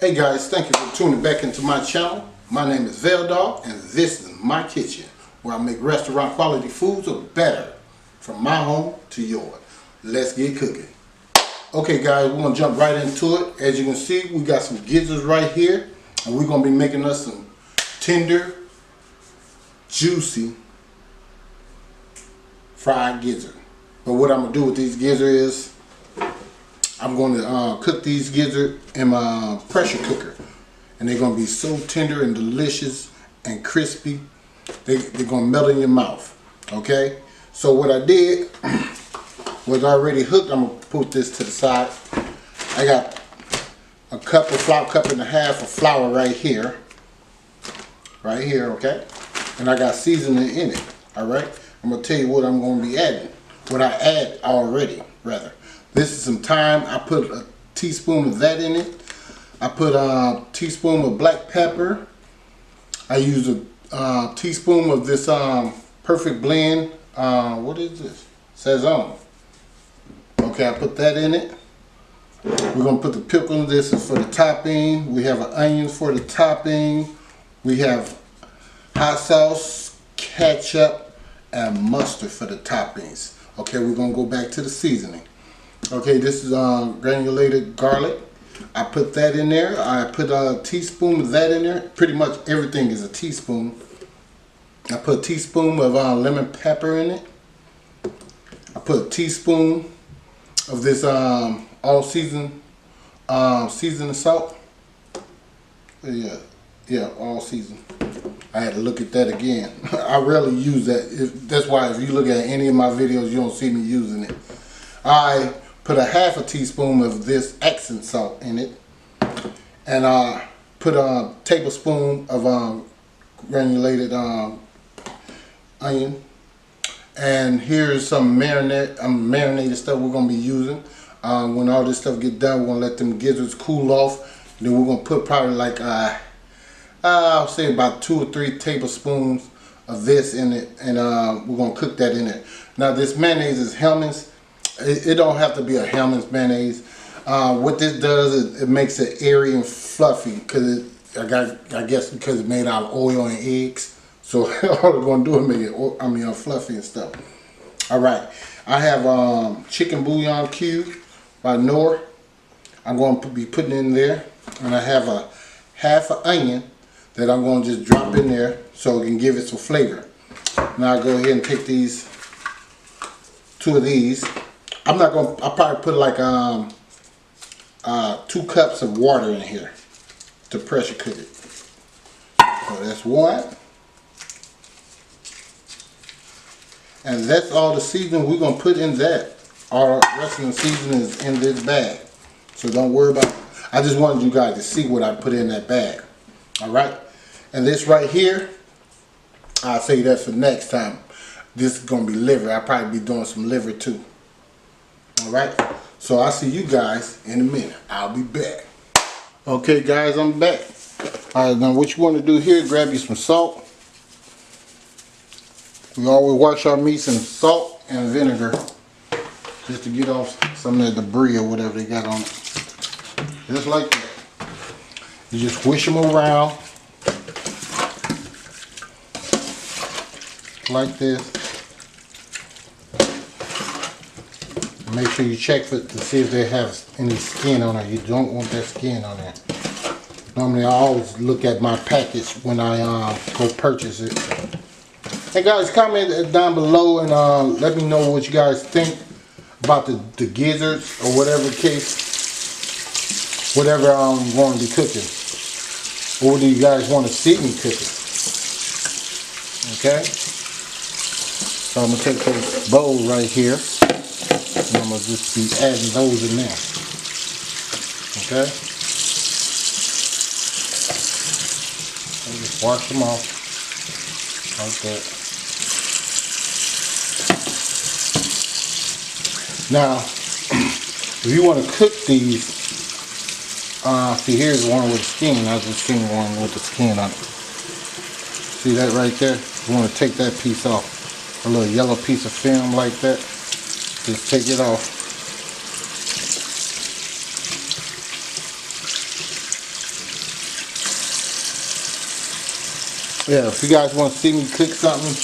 Hey guys, thank you for tuning back into my channel. My name is Veldog and this is my kitchen where I make restaurant quality foods or better from my home to yours. Let's get cooking. Okay guys, we're going to jump right into it. As you can see, we got some gizzards right here and we're going to be making us some tender, juicy fried gizzard. But what I'm going to do with these gizzards is I'm going to cook these gizzard in my pressure cooker, and they're going to be so tender and delicious and crispy. They're going to melt in your mouth. Okay, so what I did was already hooked. I'm going to put this to the side. I got a cup and a half of flour right here, okay, and I got seasoning in it. All right, I'm going to tell you what I'm going to be adding, what I add already rather. This is some thyme. I put a teaspoon of that in it. I put a teaspoon of black pepper. I use a teaspoon of this perfect blend. What is this? Sazon. Okay, I put that in it. We're going to put the pickle. This is for the topping. We have onions for the topping. We have hot sauce, ketchup, and mustard for the toppings. Okay, we're going to go back to the seasoning. Okay, this is granulated garlic. I put that in there. I put a teaspoon of that in there. Pretty much everything is a teaspoon. I put a teaspoon of lemon pepper in it. I put a teaspoon of this all season seasoning salt. Yeah, all season. I had to look at that again. I rarely use that. That's why if you look at any of my videos, you don't see me using it. I put a half a teaspoon of this accent salt in it, and I put a tablespoon of granulated onion. And here's some marinated stuff we're gonna be using. When all this stuff get done, we're gonna let them gizzards cool off. Then we're gonna put probably like I'll say about 2 or 3 tablespoons of this in it, and we're gonna cook that in it. Now this mayonnaise is Hellmann's. It don't have to be a Hellmann's mayonnaise. What this does is it makes it airy and fluffy because I guess because it's made out of oil and eggs. So all it's gonna do is make it fluffy and stuff. All right, I have chicken bouillon cube by Knorr. I'm going to be putting in there, and I have a half an onion that I'm going to just drop in there so it can give it some flavor. Now I'll go ahead and take these 2 of these. I'll probably put like 2 cups of water in here to pressure cook it. So that's 1. And that's all the seasoning we're going to put in that. All the rest of the seasoning is in this bag. So don't worry about it. I just wanted you guys to see what I put in that bag. Alright? And this right here, I'll say that for next time. This is going to be liver. I'll probably be doing some liver too. Alright, so I'll see you guys in a minute. I'll be back. Okay guys, I'm back. Alright, now what you want to do here, grab you some salt. We always wash our meats in salt and vinegar just to get off some of the debris or whatever they got on it. Just like that. You just whisk them around like this. Make sure you check to see if they have any skin on it. You don't want that skin on there. Normally I always look at my package when I go purchase it. Hey guys, comment down below and let me know what you guys think about the gizzards or whatever case, whatever I'm going to be cooking. Or do you guys want to see me cooking? Okay? So I'm going to take this bowl right here. And I'm going to just be adding those in there. Okay? And just wash them off like that. Now, if you want to cook these, see here's one with the skin. I just seen one with the skin on it. See that right there? You want to take that piece off. A little yellow piece of film like that. Just take it off. Yeah, if you guys want to see me cook something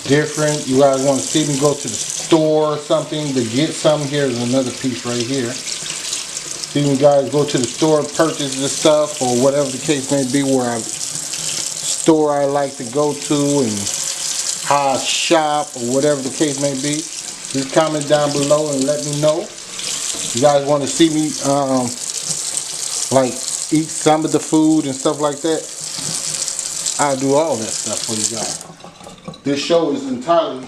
different, you guys want to see me go to the store or something to get something, here's another piece right here. See you guys go to the store and purchase the stuff or whatever the case may be, where store I like to go to and how I shop or whatever the case may be. Just comment down below and let me know. You guys want to see me like eat some of the food and stuff like that, I'll do all that stuff for you guys. This show is entirely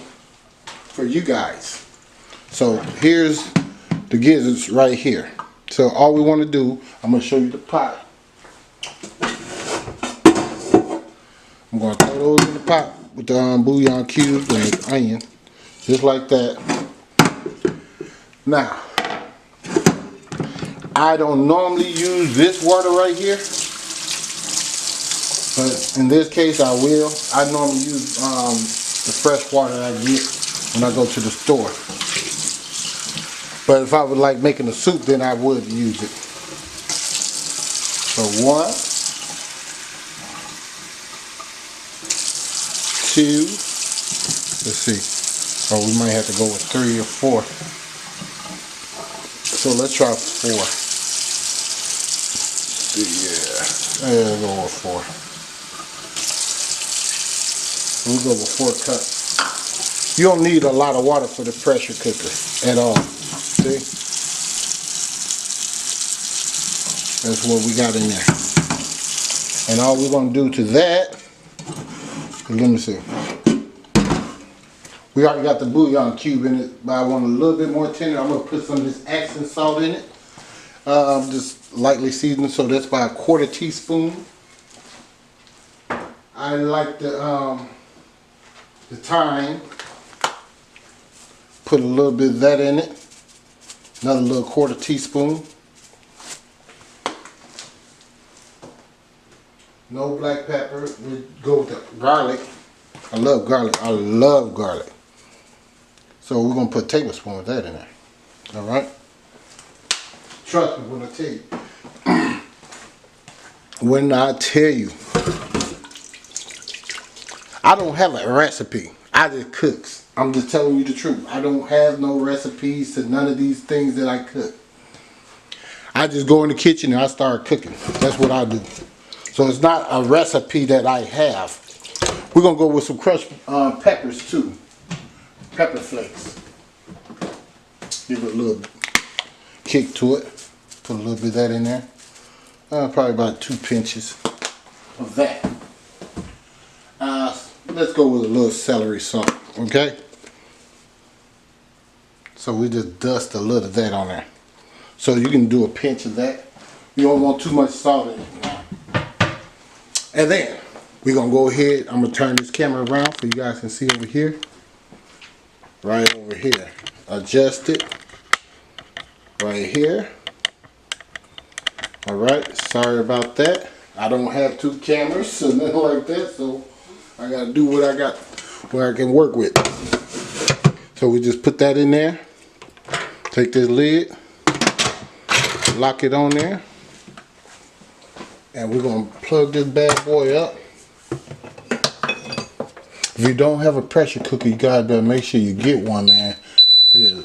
for you guys. So here's the gizzards right here. So all we want to do, I'm going to show you the pot. I'm going to throw those in the pot with the bouillon cubes and the onion, just like that. Now, I don't normally use this water right here, but in this case I will. I normally use the fresh water I get when I go to the store. But if I would like making a soup, then I would use it. So 1, 2, let's see. Or we might have to go with 3 or 4. So let's try 4. Yeah, let's go with 4. We'll go with 4 cups. You don't need a lot of water for the pressure cooker at all. See? That's what we got in there. And all we're going to do to that, let me see. We already got the bouillon cube in it, but I want a little bit more tender. I'm going to put some of this accent salt in it. Just lightly seasoned, so that's by a 1/4 teaspoon. I like the thyme. Put a little bit of that in it. Another little 1/4 teaspoon. No black pepper. We go with the garlic. I love garlic. I love garlic. So we're gonna put a tablespoon of that in there. All right. Trust me when I tell you. When I tell you, I don't have a recipe. I just cooks. I'm just telling you the truth. I don't have no recipes to none of these things that I cook. I just go in the kitchen and I start cooking. That's what I do. So it's not a recipe that I have. We're gonna go with some crushed peppers too. Pepper flakes. Give it a little kick to it. Put a little bit of that in there. Probably about 2 pinches of that. Let's go with a little celery salt, okay? So we just dust a little of that on there. So you can do a pinch of that. You don't want too much salt in it now. And then we're gonna go ahead. I'm gonna turn this camera around so you guys can see over here. Right over here. Adjust it. Right here. Alright, sorry about that. I don't have 2 cameras or nothing like that, so I gotta do what I got, what I can work with. So we just put that in there. Take this lid, lock it on there, and we're gonna plug this bad boy up. If you don't have a pressure cooker, you gotta make sure you get one, man.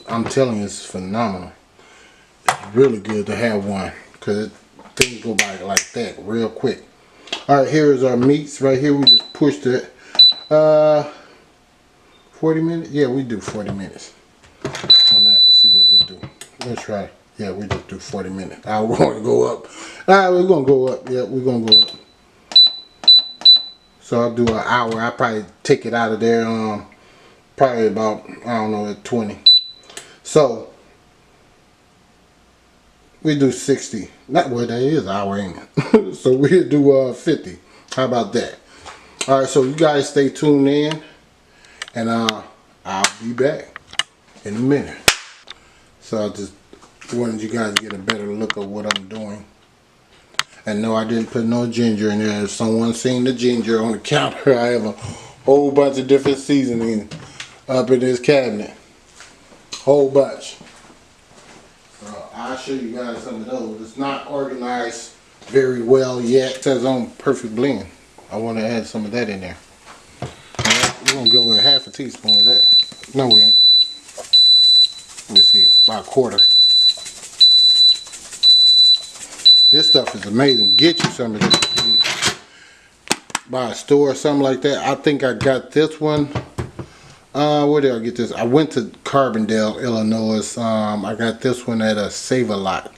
I'm telling you, it's phenomenal. It's really good to have one, because things go by like that real quick. Alright, here is our meats right here. We just pushed it. 40 minutes? Yeah, we do 40 minutes on that. Let's see what this do. Let's try. Yeah, we just do 40 minutes. We're going to go up. Alright, we're going to go up. Yeah, we're going to go up. So I'll do an hour. I'll probably take it out of there probably about, I don't know, at 20. So we do 60. Not what that is, an hour, ain't it? So we'll do 50. How about that? Alright, so you guys stay tuned in, and I'll be back in a minute. So I just wanted you guys to get a better look of what I'm doing. And no, I didn't put no ginger in there. If someone seen the ginger on the counter, I have a whole bunch of different seasoning up in this cabinet. Whole bunch. So I'll show you guys some of those. It's not organized very well yet. It says on perfect blend. I want to add some of that in there. We're gonna go with half a teaspoon of that. No, we ain't. Let me see, about a quarter. This stuff is amazing. Get you some of this. Buy a store or something like that. I think I got this one. Where did I get this? I went to Carbondale, Illinois. I got this one at a Save-A-Lot.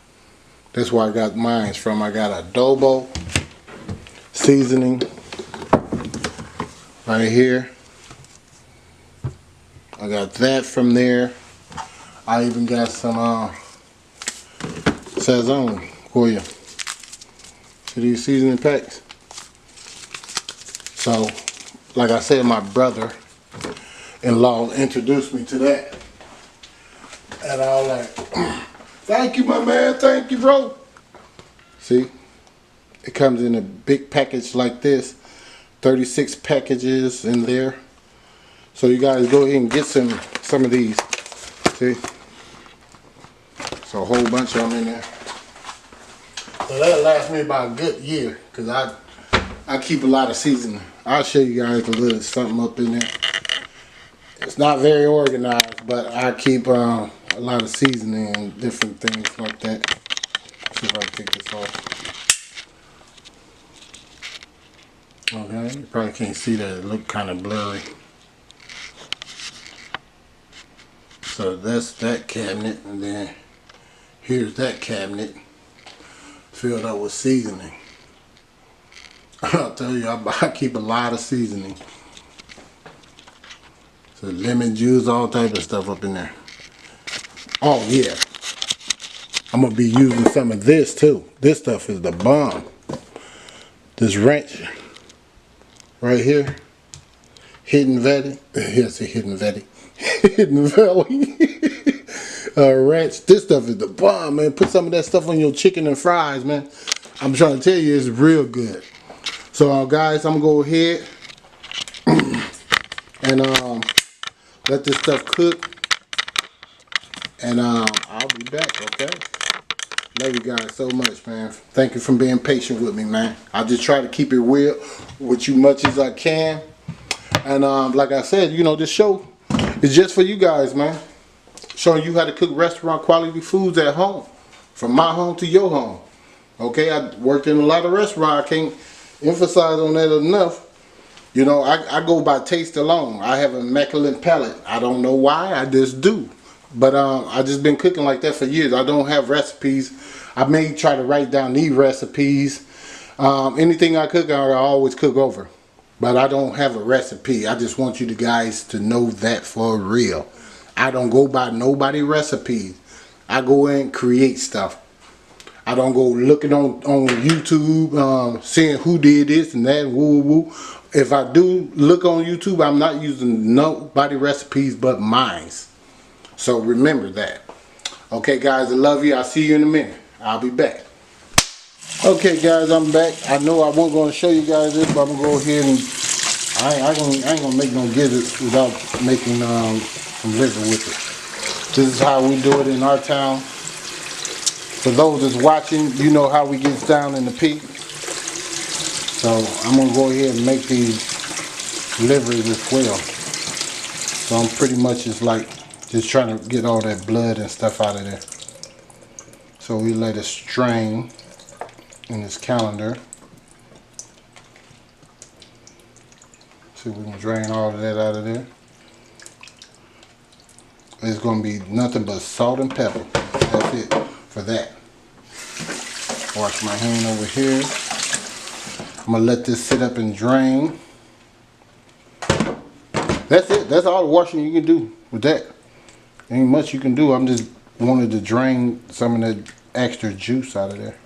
That's where I got mine from. I got adobo seasoning right here. I got that from there. I even got some Sazon for you. See these seasoning packs? So, like I said, my brother-in-law introduced me to that. And I was like, thank you, my man. Thank you, bro. See? It comes in a big package like this. 36 packages in there. So you guys go ahead and get some of these. See? So a whole bunch of them in there. So that'll last me about a good year. Because I keep a lot of seasoning. I'll show you guys a little something up in there. It's not very organized, but I keep a lot of seasoning and different things like that. See if I can take this off. Okay, you probably can't see that. It look kind of blurry. So that's that cabinet, and then here's that cabinet filled up with seasoning. I'll tell you, I keep a lot of seasoning. So lemon juice, all type of stuff up in there. Oh yeah, I'm gonna be using some of this too. This stuff is the bomb. This wrench right here, Hidden Valley. Yes, a Hidden Valley. Hidden Valley. Wrench. This stuff is the bomb, man. Put some of that stuff on your chicken and fries, man. I'm trying to tell you, it's real good. So guys, I'm gonna go ahead and let this stuff cook, and I'll be back. Okay, love you guys so much, man. Thank you for being patient with me, man. I just try to keep it real with you much as I can, and like I said, you know, this show is just for you guys, man, showing you how to cook restaurant quality foods at home, from my home to your home. Okay, I worked in a lot of restaurants. I can't emphasize on that enough. You know, I go by taste alone. I have an immaculate palate. I don't know why, I just do. But I just been cooking like that for years. I don't have recipes. I may try to write down these recipes. Anything I cook, I always cook over. But I don't have a recipe. I just want you guys to know that for real. I don't go by nobody's recipes. I go in and create stuff. I don't go looking on YouTube, seeing who did this and that, woo woo. If I do look on YouTube, I'm not using nobody recipes but mine. So remember that. Okay, guys, I love you. I'll see you in a minute. I'll be back. Okay, guys, I'm back. I know I wasn't going to show you guys this, but I'm going to go ahead and I ain't going to make no gizzards without making some liver with it. This is how we do it in our town. For those that's watching, you know how we get down in the pig. So I'm going to go ahead and make these livers as well. So I'm pretty much just like just trying to get all that blood and stuff out of there. So we let it strain in this calendar. See if we can drain all of that out of there. It's going to be nothing but salt and pepper. That's it for that. Wash my hand over here. I'm going to let this sit up and drain. That's it. That's all the washing you can do with that. Ain't much you can do. I'm just wanted to drain some of that extra juice out of there.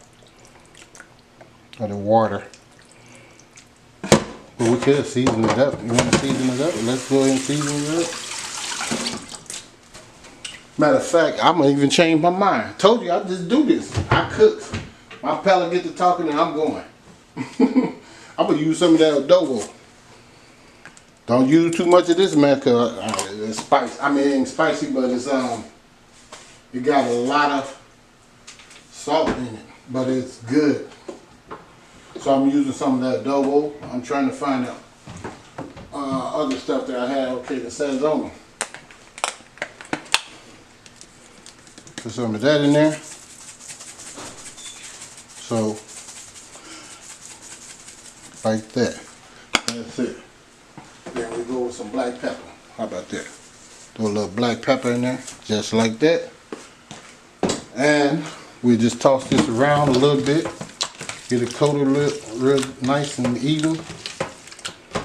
Or the water. Well, we could season it up. You want to season it up? Let's go ahead and season it up. Matter of fact, I'm going to even change my mind. Told you I just do this. I cook. My palate get to talking and I'm going. I'm going to use some of that adobo. Don't use too much of this, man, because it's spicy. I mean, it ain't spicy, but it's it got a lot of salt in it, but it's good. So I'm using some of that adobo. I'm trying to find out other stuff that I have. Okay, the Sazona. Put some of that in there. So, like that. That's it. Then we go with some black pepper. How about that? Throw a little black pepper in there, just like that. And we just toss this around a little bit. Get it coated real nice and even.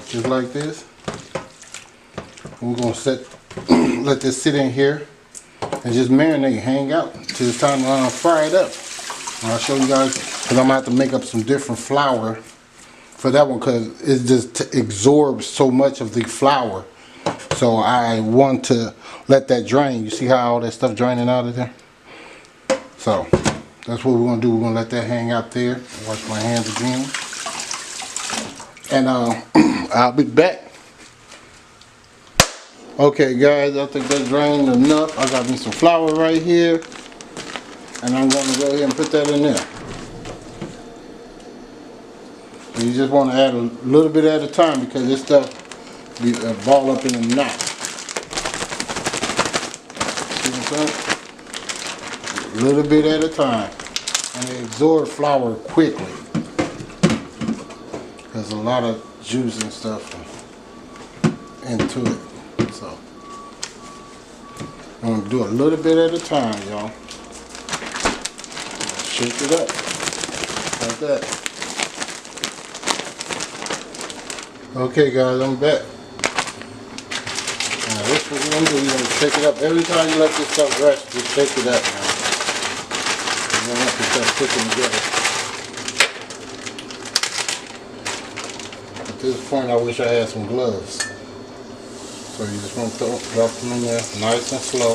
Just like this. We're gonna let this sit in here and just marinate, hang out till it's time to fry it up. And I'll show you guys, because I'm gonna have to make up some different flour for that one, because it just absorbs so much of the flour. So I want to let that drain. You see how all that stuff draining out of there? So that's what we're gonna do. We're gonna let that hang out there. Wash my hands again. And I'll be back. Okay guys, I think that drained enough. I got me some flour right here. And I'm gonna go ahead and put that in there. And you just want to add a little bit at a time, because this stuff be ball up in a knot. See what I'm saying? A little bit at a time. And it absorbs flour quickly. There's a lot of juice and stuff into it. So I'm going to do a little bit at a time, y'all. Shake it up. Like that. Okay guys, I'm back. Now this is what we're going to do. You're going to shake it up. Every time you let this stuff rest, just shake it up now. You don't want this stuff sticking together. At this point, I wish I had some gloves. So you just want to drop them in there nice and slow.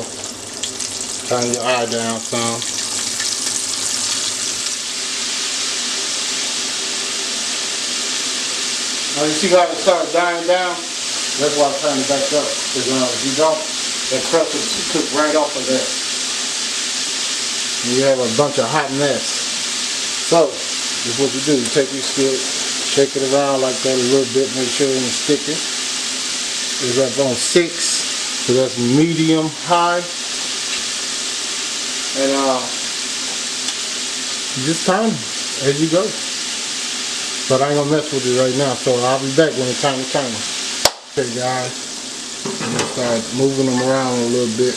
Turn your eye down some. Now you see how it starts dying down? That's why I turn it back up. Because if you don't, that crust will cook right off of that. And you have a bunch of hot mess. So, this is what you do. You take your stick, shake it around like that a little bit, make sure it ain't sticking. It's up on 6, so that's medium high. And just time as you go. But I ain't gonna mess with it right now, so I'll be back when it's time to turn them. Okay guys, I'm gonna start moving them around a little bit.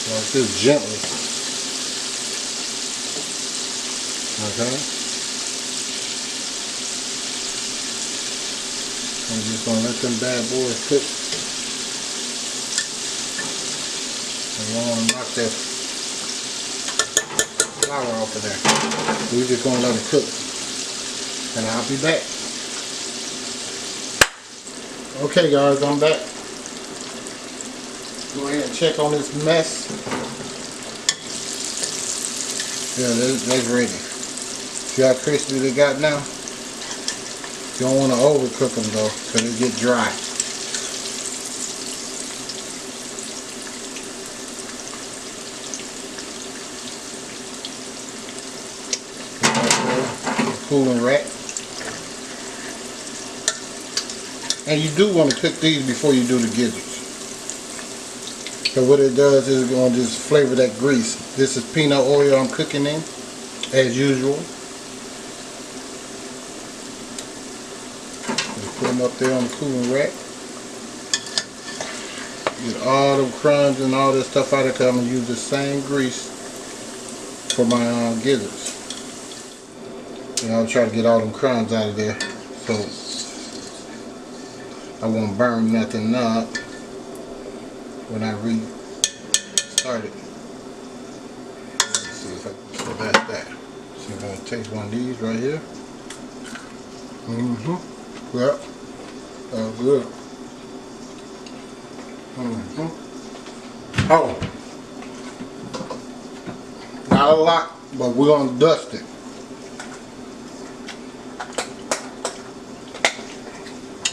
Like this, gently. Okay. I'm just gonna let them bad boys cook. I don't want to knock that flour off of there. We're just gonna let it cook. And I'll be back. Okay guys, I'm back. Go ahead and check on this mess. Yeah, that's ready. See how crispy they got now? You don't want to overcook them though, because they get dry. Cooling rack. And you do want to cook these before you do the gizzards. So what it does is it's going to just flavor that grease. This is peanut oil I'm cooking in, as usual. Put them up there on the cooling rack. Get all the crumbs and all this stuff out of there. I'm going to use the same grease for my gizzards. And I'll try to get all them crumbs out of there so I won't burn nothing up when I restart it. Let's see if I can, so that's that. So I'm going to take one of these right here. Yep. Oh, good. Oh. Not a lot, but we're going to dust it.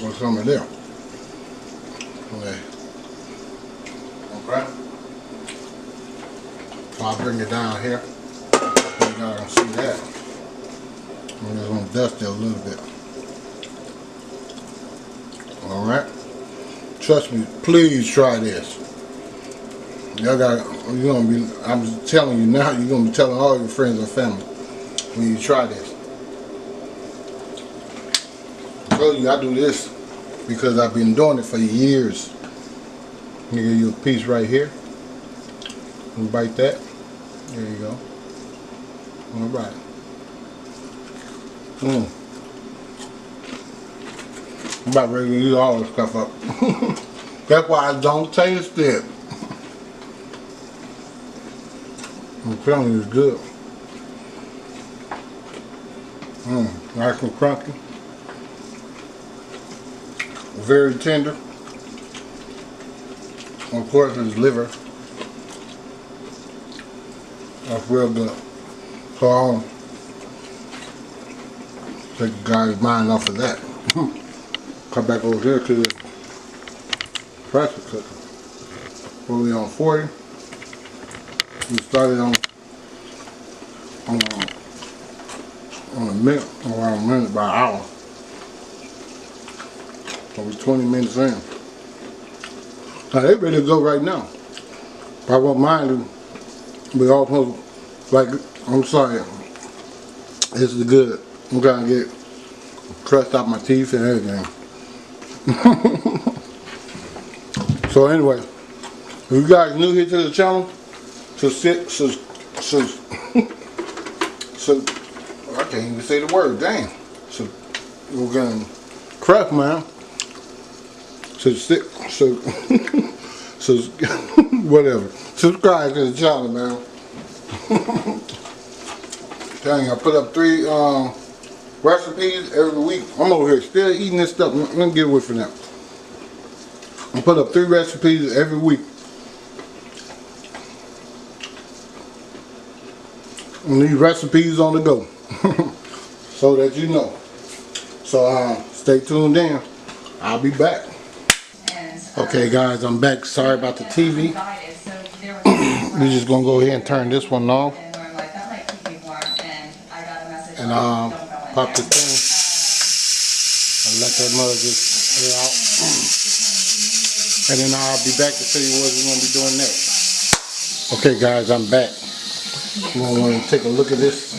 With some of them. Okay. So I'll bring it down here. You guys don't see that. dusty a little bit. All right. Trust me. Please try this. Y'all you're gonna be. I'm telling you now. You're gonna be telling all your friends and family when you try this. I told you I do this because I've been doing it for years. Let me give you a piece right here. And bite that. There you go. All right. I'm about ready to eat all this stuff up. That's why I don't taste it. I'm telling you, it's good. Nice and crunchy. Very tender. Of course, it's liver. That's real good. So I'll take the guy's mind off of that. Come back over here to the pressure cooker. We're on 40. We started on a minute, around a minute by an hour. So we're 20 minutes in. Now they ready to go right now. If I want mine to be all supposed, like, I'm sorry, this is good. I'm trying to get crust out my teeth and everything. So anyway, if you guys new here to the channel, so I can't even say the word, dang. So we're gonna crust, man. So whatever. Subscribe to the channel, man. Dang, I put up 3 recipes every week. I'm over here still eating this stuff. Let me get away from that. I put up 3 recipes every week. And these recipes on the go. So that you know. So stay tuned in. I'll be back. Okay guys, I'm back. Sorry about the TV. We're just gonna go ahead and turn this one off. And pop this thing and let that mother just air out. And then I'll be back to show you what we're gonna be doing next. Okay guys, I'm back. We're gonna want to take a look at this.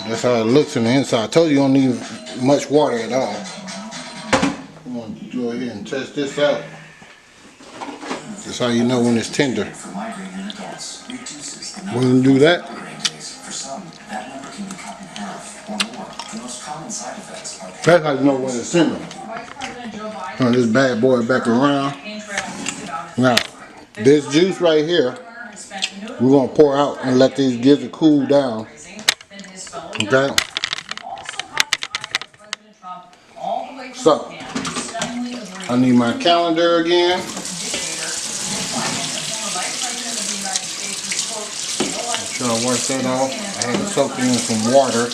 That's how it looks on the inside. I told you don't need much water at all. I'm going to go ahead and test this out. That's how you know when it's tender. When you do that, that's how you know when it's tender. Turn this bad boy back around. Now, this juice right here, we're going to pour out and let these gizzards cool down. Okay? So, I need my calendar again. I'm trying to wash that off. I had to soak it in some water.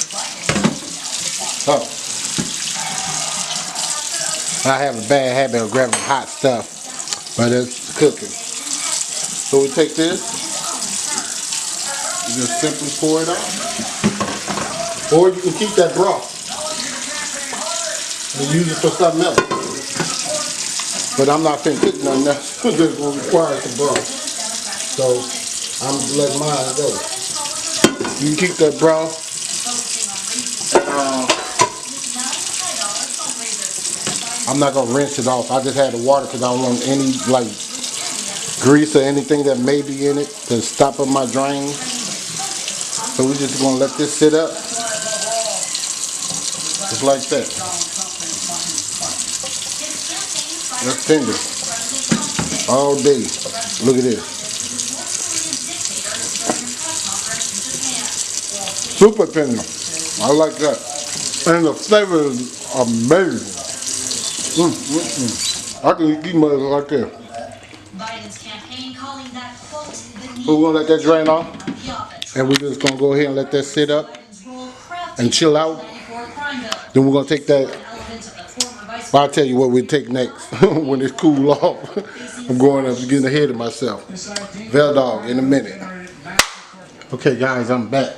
So, I have a bad habit of grabbing hot stuff, but it's cooking. So we take this, you just simply pour it out. Or you can keep that broth and use it for something else. But I'm not finna cook nothing else because it's going to require some broth. So I'm going to let mine go. You can keep that broth. I'm not going to rinse it off. I just had the water because I don't want any like grease or anything that may be in it to stop up my drain. So we're just going to let this sit up. Just like that. That's tender. All day. Look at this. Super tender. I like that. And the flavor is amazing. I can eat these mothers like that. So we're going to let that drain off. And we're just going to go ahead and let that sit up and chill out. Then we're going to take that. I'll tell you what we take next when it's cool off. I'm getting ahead of myself. Dog in a minute. Okay guys, I'm back.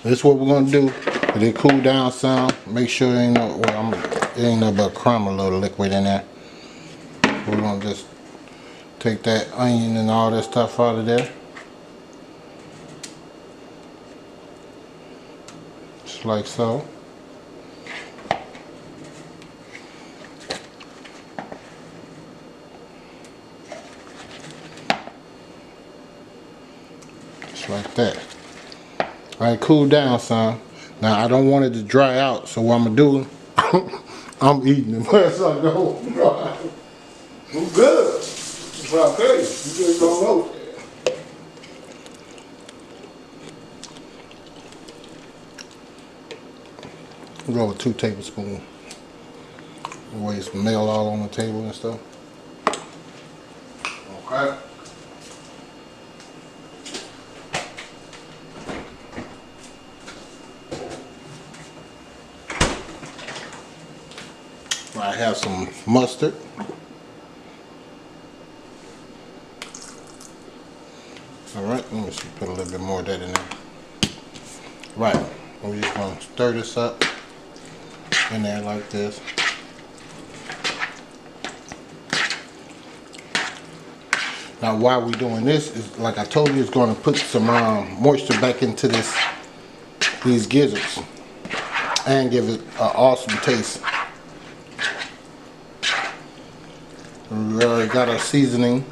This is what we're gonna do. Let it cool down some. Make sure it ain't no, well, it ain't no but crumb a little liquid in there. We're gonna just take that onion and all that stuff out of there. Just like so. Just like that. Alright, cool down, son. Now I don't want it to dry out, so what I'm gonna do, I'm eating it. Where's I go? I'm good. That's what I tell you. You just don't know. Go with 2 tablespoons. Waste meal all on the table and stuff. Okay. I have some mustard. Alright, let me see, put a little bit more of that in there. Right, we're just going to stir this up in there like this. Now while we're doing this, is like I told you, it's going to put some moisture back into these gizzards and give it an awesome taste. We already got our seasoning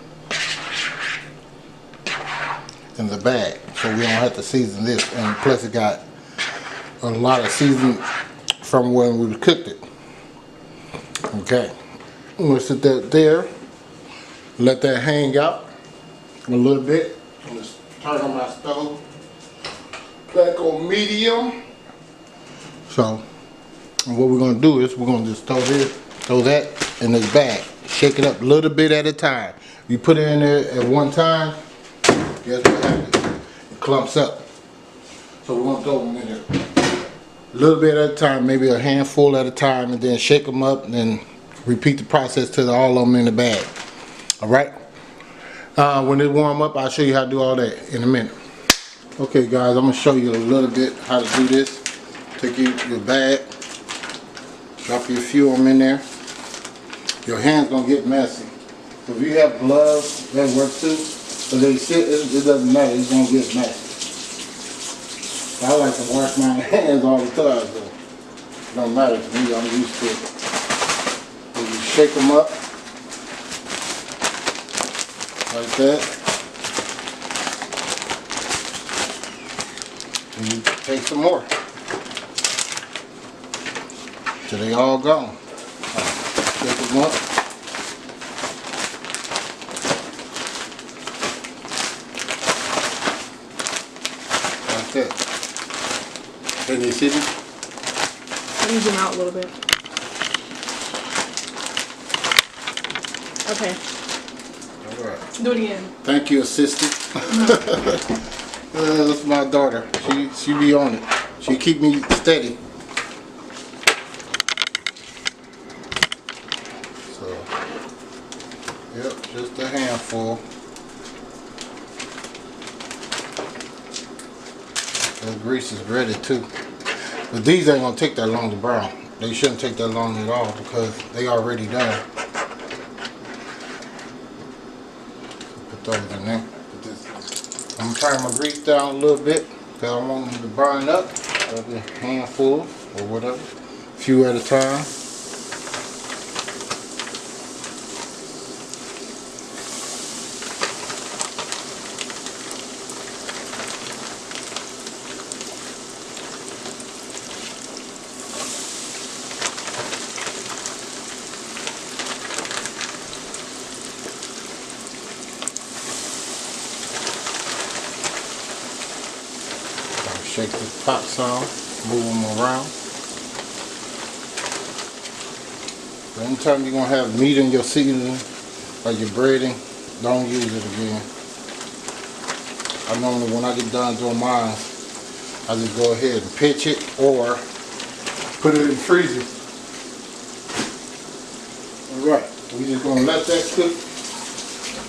in the bag, so we don't have to season this. And plus it got a lot of seasoning from when we cooked it. Okay, I'm gonna sit that there, let that hang out a little bit. I'm gonna turn on my stove back on medium. So what we're gonna do is we're gonna just throw that in this bag. Shake it up a little bit at a time. You put it in there at one time, guess what happens? It clumps up. So we're gonna throw them in there a little bit at a time, maybe a handful at a time, and then shake them up, and then repeat the process till all of them in the bag. All right. When they warm up, I'll show you how to do all that in a minute. Okay, guys, I'm gonna show you a little bit how to do this. Take your bag, drop your few of them in there. Your hand's gonna get messy. So if you have gloves, that works too. But they sit, it doesn't matter, it's gonna get messy. I like to wash my hands all the time, so it don't matter to me, I'm used to it. So you shake them up like that. And you take some more till they all gone. Shake them up. Like that. Can you see them? Ease them out a little bit. Okay. Alright. Do it again. Thank you, assistant. That's my daughter. She be on it. She keep me steady. Yep, just a handful. The grease is ready too. But these ain't gonna take that long to brown. They shouldn't take that long at all because they already done. Put those in there. I'm gonna turn my grease down a little bit because I want them to burn up. Maybe a handful or whatever. A few at a time. Shake the top some, move them around. But anytime you're going to have meat in your seasoning, like your breading, don't use it again. I normally, when I get done doing mine, I just go ahead and pitch it or put it in the freezer. Alright, we're just going to let that cook.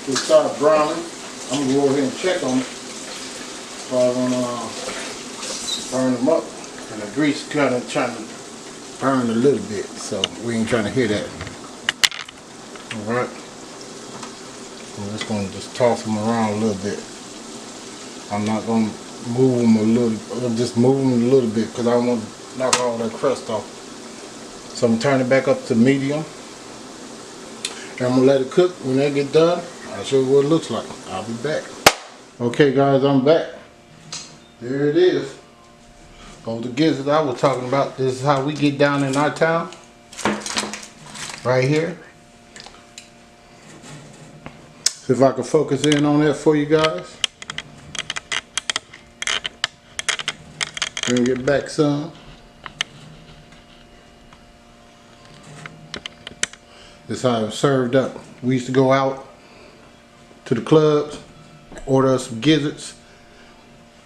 It'll start browning. I'm going to go ahead and check on it. So I'm going to burn them up. And the grease kind of trying to burn a little bit, so we ain't trying to hear that. Alright. I'm just going to just toss them around a little bit. I'm not going to move them a little, I'll just move them a little bit because I want to knock all that crust off. So I'm going to turn it back up to medium. And I'm going to let it cook. When that get done, I'll show you what it looks like. I'll be back. Okay guys, I'm back. There it is. Oh, the gizzard I was talking about. This is how we get down in our town. Right here. See if I can focus in on that for you guys. Bring it back some. This is how it's served up. We used to go out to the clubs, order us some gizzards.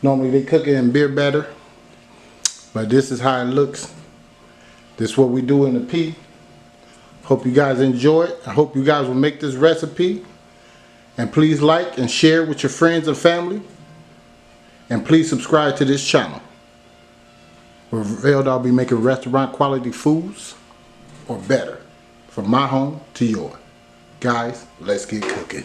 Normally they cook it in beer batter, but this is how it looks. This is what we do in the pea. Hope you guys enjoy it. I hope you guys will make this recipe. And please like and share with your friends and family. And please subscribe to this channel. Where Veiled, I'll be making restaurant quality foods or better. From my home to yours. Guys, let's get cooking.